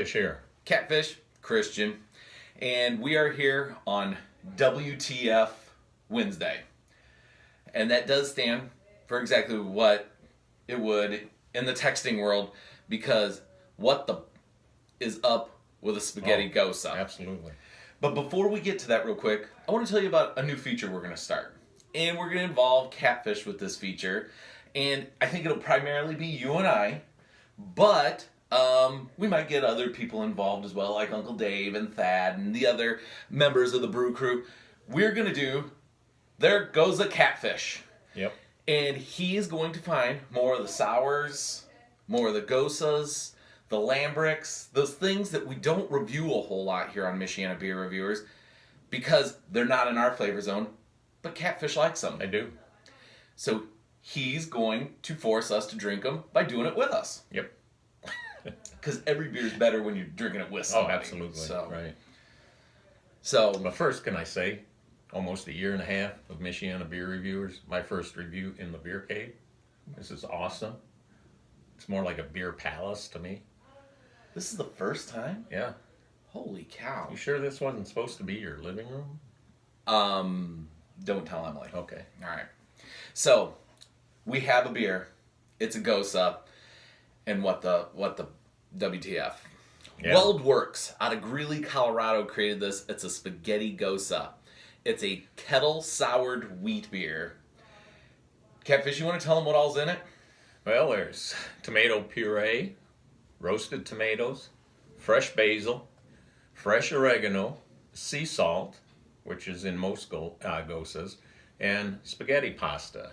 Catfish here. Catfish, Christian, and we are here on WTF Wednesday. And that does stand for exactly what it would in the texting world, because what the is up with a Spaghetti Gose? Absolutely. But before we get to that real quick, I want to tell you about a new feature we're going to start. And we're going to involve Catfish with this feature. And I think it'll primarily be you and I, but we might get other people involved as well, like Uncle Dave and Thad and the other members of the Brew Crew. We're going to do, there goes a Catfish. Yep. And he is going to find more of the sours, more of the Goses, the lambricks, those things that we don't review a whole lot here on Michiana Beer Reviewers because they're not in our flavor zone, but Catfish likes them. I do. So he's going to force us to drink them by doing it with us. Yep. Because every beer is better when you're drinking it with somebody. Oh, absolutely. So, right. So, But first, can I say, almost a year and a half of Michiana Beer Reviewers, my first review in the beer cave. This is awesome. It's more like a beer palace to me. this is the first time? Yeah. Holy cow. You sure this wasn't supposed to be your living room? Don't tell Emily. Okay. All right. So, we have a beer. It's a Gose. And what the WTF? Yeah. Werks out of Greeley, Colorado created this. It's a Spaghetti Gose. It's a kettle soured wheat beer. Catfish, you want to tell them what all's in it? Well, there's tomato puree, roasted tomatoes, fresh basil, fresh oregano, sea salt, which is in most Goses, and spaghetti pasta.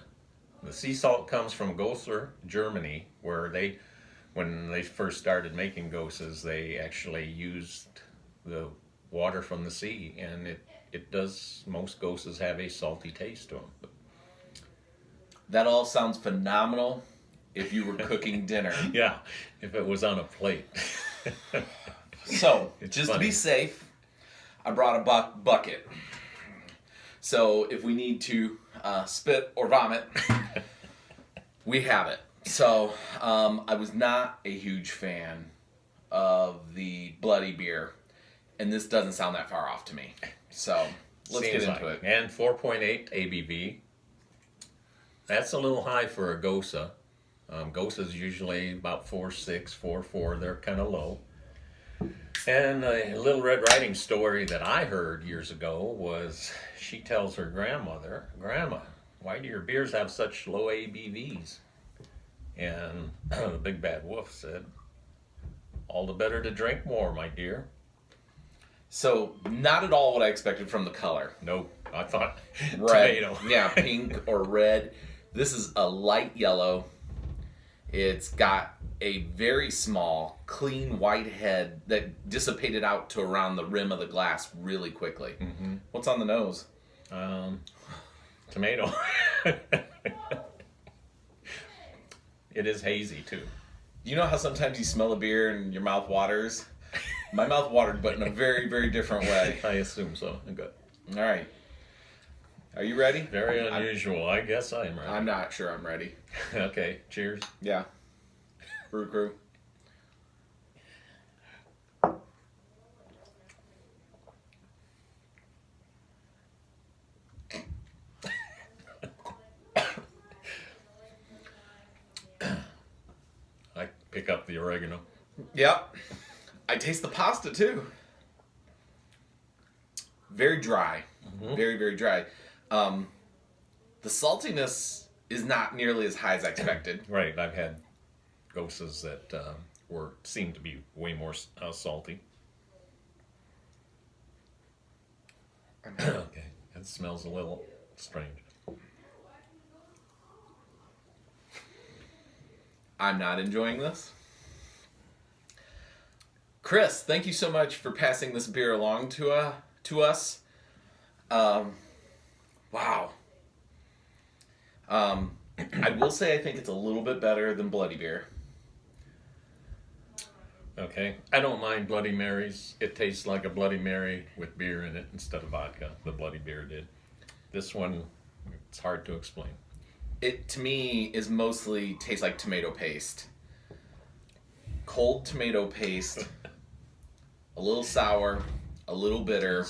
The sea salt comes from Goslar, Germany, where when they first started making Goses, they actually used the water from the sea, and it does, most Goses have a salty taste to them. That all sounds phenomenal if you were cooking dinner. Yeah, if it was on a plate. So, It's just to funny. be safe, I brought a bucket. So, if we need to spit or vomit, we have it. So, I was not a huge fan of the bloody beer, and this doesn't sound that far off to me. So, let's get into it. And 4.8 ABV. That's a little high for a Gose. Gose's usually about 4.6, 4.4. They're kind of low. And a Little Red Riding story that I heard years ago was she tells her grandmother, "Grandma, why do your beers have such low ABVs?" And the Big Bad Wolf said, "All the better to drink more, my dear." So, not at all what I expected from the color. Nope, I thought Red, tomato. yeah, pink or red. This is a light yellow. It's got a very small, clean white head that dissipated out to around the rim of the glass really quickly. Mm-hmm. What's on the nose? Tomato. It is hazy too. You know how sometimes you smell a beer and your mouth waters? My mouth watered, but in a very, very different way. I assume so. Good. All right. Are you ready? Very unusual. I guess I am ready. I'm not sure I'm ready. Okay. Cheers. Yeah. Brewcrew. I pick up the oregano. Yep. I taste the pasta too. Very dry. Mm-hmm. Very, very dry. The saltiness is not nearly as high as I expected. Right. I've had Goses that seemed to be way more salty. Okay. That smells a little strange. I'm not enjoying this. Chris, thank you so much for passing this beer along to us. Wow. I will say I think it's a little bit better than Bloody Beer. Okay. I don't mind Bloody Marys. It tastes like a Bloody Mary with beer in it instead of vodka. The Bloody Beer did. This one, it's hard to explain. It, to me, is mostly tastes like tomato paste. Cold tomato paste a little sour, a little bitter,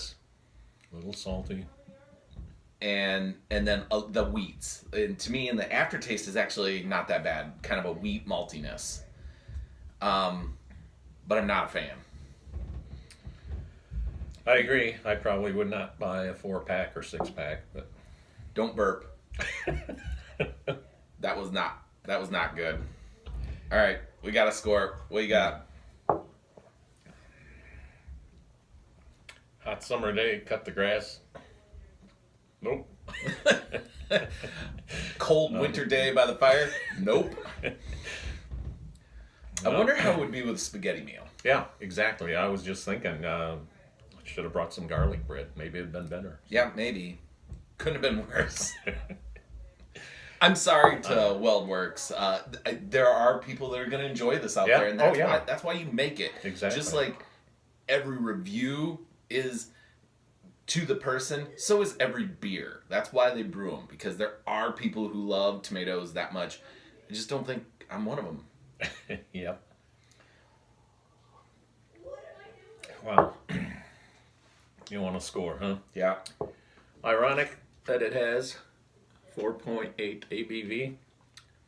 A little salty. and then the wheats. And to me, and the aftertaste is actually not that bad. Kind of a wheat maltiness. But I'm not a fan. I agree. I probably would not buy a 4-pack or 6-pack, but Don't burp. That was not good. All right, we got a score. What you got? hot summer day, cut the grass. Nope. Cold winter day by the fire? Nope. I wonder how it would be with a spaghetti meal. Yeah, exactly. I was just thinking, I should have brought some garlic bread. Maybe it'd been better. Yeah, maybe. Couldn't have been worse. I'm sorry to Werks. There are people that are going to enjoy this out Yeah. there, and Oh, yeah. that's why you make it. Exactly. Just like every review is to the person, so is every beer. That's why they brew them, because there are people who love tomatoes that much. I just don't think I'm one of them. Yep. Well, you want to score, huh? Yeah. Ironic that it has 4.8 ABV.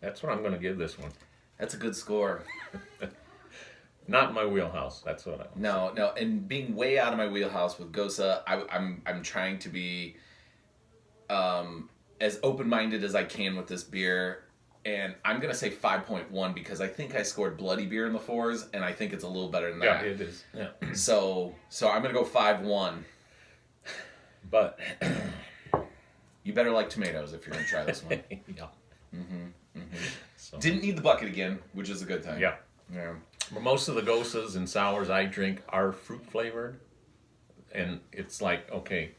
That's what I'm going to give this one. That's a good score. Not in my wheelhouse. That's what I. No, and being way out of my wheelhouse with Gose, I'm trying to be as open-minded as I can with this beer, and I'm gonna say 5.1 because I think I scored Bloody Beer in the 4s, and I think it's a little better than Yeah, that. it is. Yeah. So I'm gonna go 5.1. But You better like tomatoes if you're gonna try this one. yeah. So, Didn't need the bucket again, which is a good thing. yeah. Yeah. But most of the Goses and sours I drink are fruit flavored, and it's like, okay,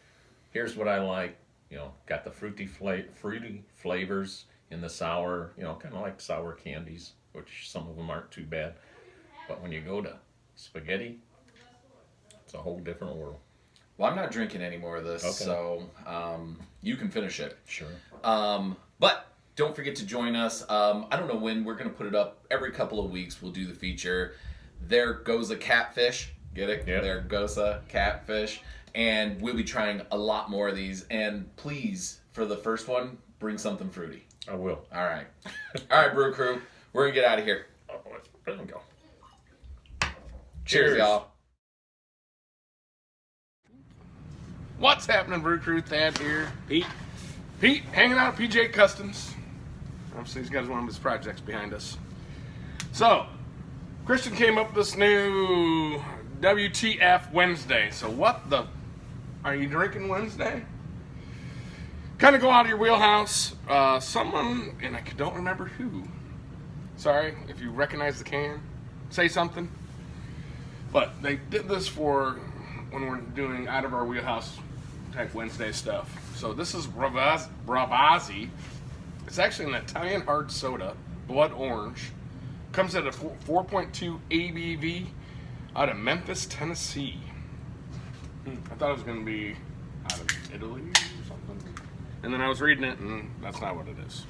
here's what I like. You know, got the fruity flavors in the sour. You know, kind of like sour candies, which some of them aren't too bad. But when you go to spaghetti, it's a whole different world. Well, I'm not drinking any more of this, Okay. so you can finish it. Sure. But don't forget to join us. I don't know when we're going to put it up. Every couple of weeks we'll do the feature. There goes a catfish. Get it? Yep. There goes a catfish. And we'll be trying a lot more of these. And please, for the first one, bring something fruity. I will. All right. All right, Brew Crew. We're going to get out of here. Oh, there we go. Cheers, y'all. What's happening, Brewcrew? Thad here. Pete, hanging out at PJ Customs. Obviously, he's got one of his projects behind us. So, Christian came up with this new WTF Wednesday. So, what the... Are you drinking Wednesday? Kind of go out of your wheelhouse. Someone, and I don't remember who. Sorry, if you recognize the can, say something. But they did this for when we're doing out of our wheelhouse type Wednesday stuff. So this is Bravazzi. It's actually an Italian hard soda, blood orange. Comes at a 4.2 ABV out of Memphis, Tennessee. I thought it was going to be out of Italy or something. And then I was reading it, and that's not what it is.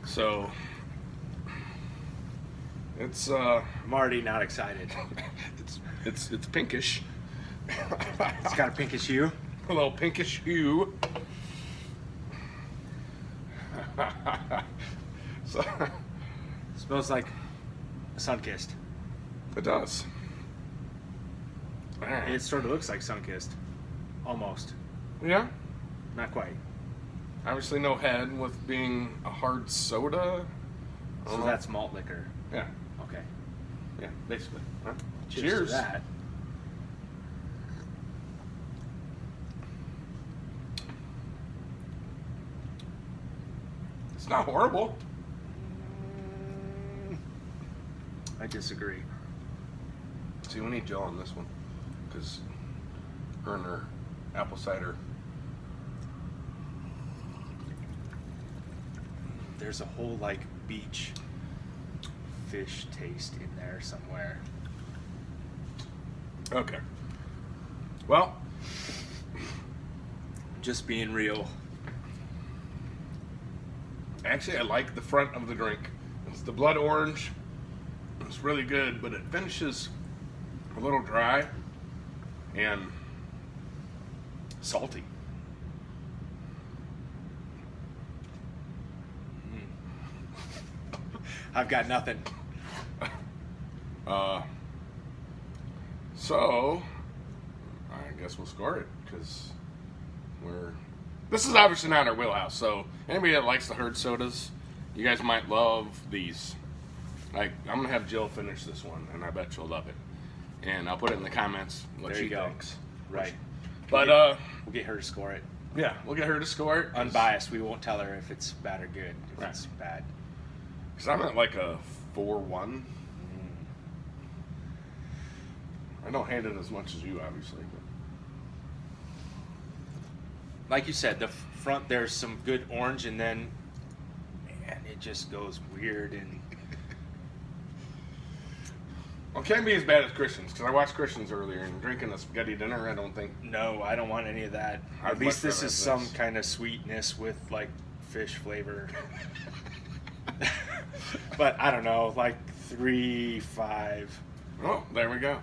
So it's I'm already not excited. it's pinkish. It's got a pinkish hue. A little pinkish hue. So Smells like Sunkissed. it does. It sort of looks like Sunkissed. Almost. Yeah. Not quite. Obviously no head with being a hard soda. I So don't know. that's malt liquor. Yeah. Okay. Yeah, basically. Huh? Cheers to that. It's not horrible. I disagree. See, we need Jill on this one because her and her apple cider. There's a whole like beach fish taste in there somewhere. Okay. Well, Just being real. actually, I like the front of the drink. It's the blood orange. It's really good, but it finishes a little dry, and salty. I've got nothing. So I guess we'll score it because this is obviously not our wheelhouse. So anybody that likes the hard sodas, you guys might love these. Like, I'm gonna have Jill finish this one, and I bet she'll love it. And I'll put it in the comments what There she you go. thinks. Right. But We'll get her to score it. yeah, we'll get her to score it. Unbiased. We won't tell her if it's bad or good. If Right. it's bad. Because I'm at like a 4-1. I don't hate it as much as you, obviously. But. Like you said, the front there's some good orange, and then, man, it just goes weird. And Well, it can't be as bad as Christian's, because I watched Christian's earlier, and drinking a spaghetti dinner, I don't think. no, I don't want any of that. I'd At least much this rather is have some this. kind of sweetness with like fish flavor. But I don't know, like 3-5. Oh, there we go.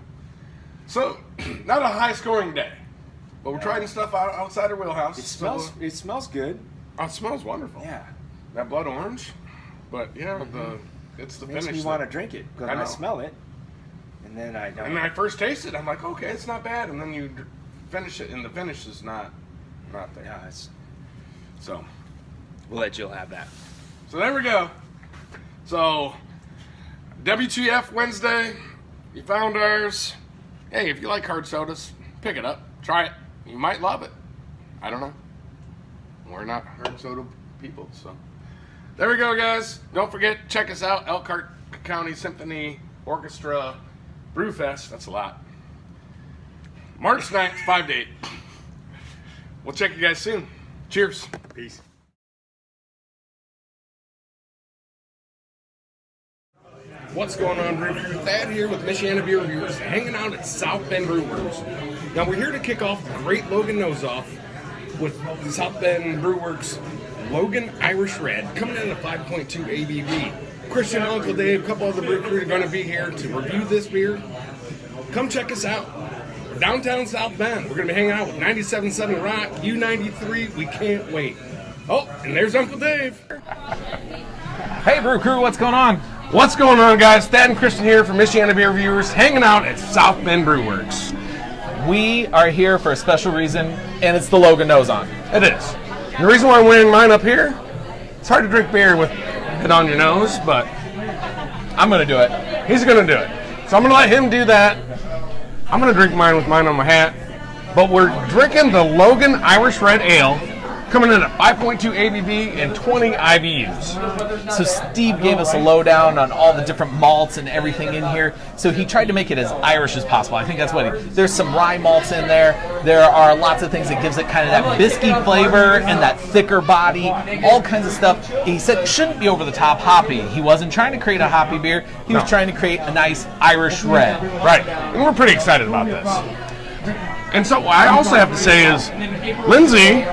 So, not a high-scoring day, but we're trying stuff out outside our wheelhouse. It smells. So, It smells good. oh, it smells wonderful. Yeah, That blood orange, but yeah, it's the makes finish. me that- want to drink it because I I know. smell it, and then I don't. And when I first tasted it, I'm like, okay, it's not bad, and then you finish it, and the finish is not there. Yeah, it's, So, we'll let Jill have that. so there we go. So, WTF Wednesday, you found ours. Hey, if you like hard sodas, pick it up, try it. You might love it. I don't know. We're not hard soda people, so. There we go, guys. Don't forget, check us out, Elkhart County Symphony Orchestra Brewfest. That's a lot. March 9th, 5 to 8. We'll check you guys soon. Cheers. Peace. What's going on, Brewcrew? Thad here with Michiana Beer Reviewers, hanging out at South Bend Brewers. Now we're here to kick off the great Logan Nose Off with South Bend Brewworks Logan Irish Red, coming in at a 5.2 ABV. Christian, Uncle Dave, a couple other brew crew are going to be here to review this beer. Come check us out. We're downtown South Bend. We're going to be hanging out with 97.7 Rock, U93. We can't wait. Oh, and there's Uncle Dave. Hey, Brew Crew, what's going on? What's going on, guys? Thad and Christian here from Michiana Beer Reviewers, hanging out at South Bend Brewworks. We are here for a special reason, and it's the Logan Nose On. It is. The reason why I'm wearing mine up here, it's hard to drink beer with it on your nose, but I'm going to do it. he's going to do it. So I'm going to let him do that. I'm going to drink mine with mine on my hat. But we're drinking the Logan Irish Red Ale, coming in at 5.2 ABV and 20 IBUs. So Steve gave us a lowdown on all the different malts and everything in here. So he tried to make it as Irish as possible. I think that's what there's some rye malts in there. There are lots of things that gives it kind of that biscuit flavor and that thicker body, all kinds of stuff. He said it shouldn't be over the top hoppy. He wasn't trying to create a hoppy beer. He was trying to create a nice Irish red. Right. And we're pretty excited about this. And so what I also have to say is, Lindsay,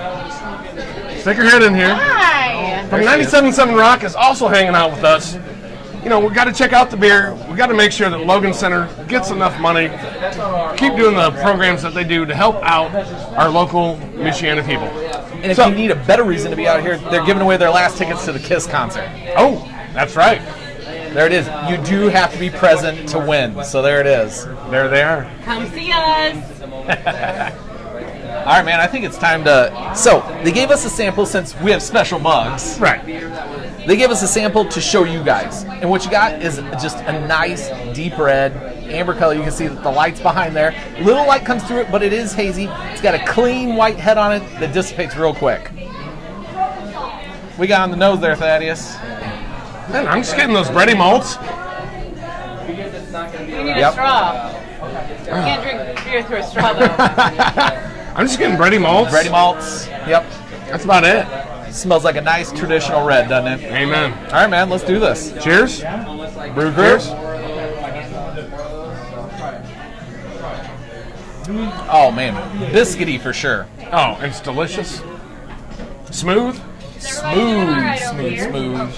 stick your head in here. Hi. From 97.7 Rock is also hanging out with us. You know, we've got to check out the beer. We've got to make sure that Logan Center gets enough money to keep doing the programs that they do to help out our local Michiana people. And if you need a better reason to be out here, they're giving away their last tickets to the KISS concert. Oh, that's right. There it is. You do have to be present to win. So there it is. There they are. Come see us. All right, man, I think it's time to... So, they gave us a sample since we have special mugs. Right. They gave us a sample to show you guys. And what you got is just a nice, deep red, amber color. You can see that the light's behind there. Little light comes through it, but it is hazy. It's got a clean white head on it that dissipates real quick. We got on the nose there, Thaddeus. Man, I'm just getting those bready malts. You need Yep. a straw. You can't drink beer through a straw, though. I'm just getting bready malts. Ready malts. Yep. That's about it. Smells like a nice traditional red, doesn't it? Amen. All right, man, let's do this. Cheers. Brew Cheers. Oh, man. Biscuity for sure. Oh, and it's delicious. Smooth. Smooth.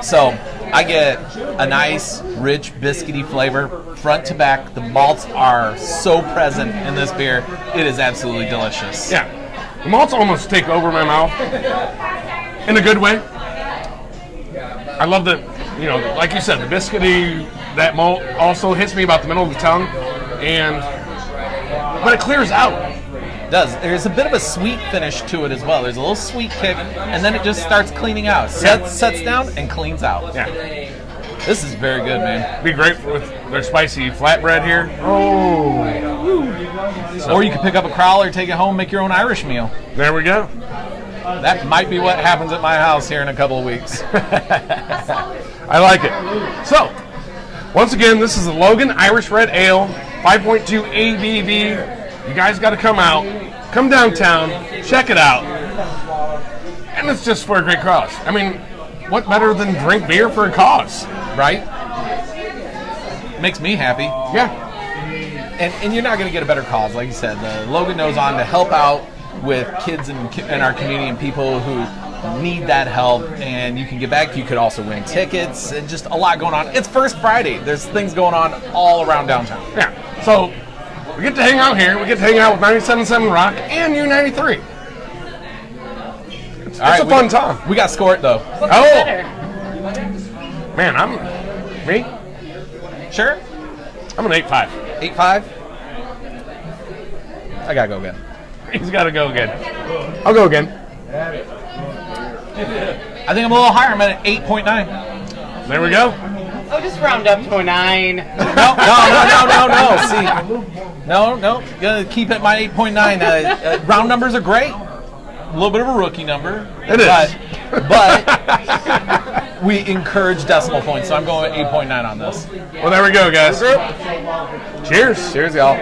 So, I get a nice, rich, biscuity flavor front to back. The malts are so present in this beer. It is absolutely delicious. Yeah. The malts almost take over my mouth in a good way. I love the, like you said, the biscuity, that malt also hits me about the middle of the tongue, but it clears out. It does. There's a bit of a sweet finish to it as well. There's a little sweet kick, and then it just starts cleaning out. Sets down and cleans out. Yeah. This is very good, man. Be great with their spicy flatbread here. Oh. Or you can pick up a crowler, take it home, make your own Irish meal. There we go. That might be what happens at my house here in a couple of weeks. I like it. So, once again, this is the Logan Irish Red Ale, 5.2 ABV. You guys got to come out, come downtown, check it out, and it's just for a great cause. I mean, what better than drink beer for a cause, right? Makes me happy. Yeah. And you're not going to get a better cause, like you said. Logan goes on to help out with kids in our community and people who need that help, and you can give back. You could also win tickets and just a lot going on. It's First Friday. There's things going on all around downtown. Yeah. So we get to hang out here. We get to hang out with 97.7 Rock and U93. It's a fun time. We got Score It, though. Better. Man, me? Sure. I'm an 8.5. 8.5. I got to go again. He's got to go again. I'll go again. I think I'm a little higher. I'm at an 8.9. There we go. Oh, just round up to a 9. No. See, no. Gotta keep it my 8.9. Round numbers are great. A little bit of a rookie number. It is. But we encourage decimal points, so I'm going with 8.9 on this. Well, there we go, guys. Cheers. Cheers, y'all.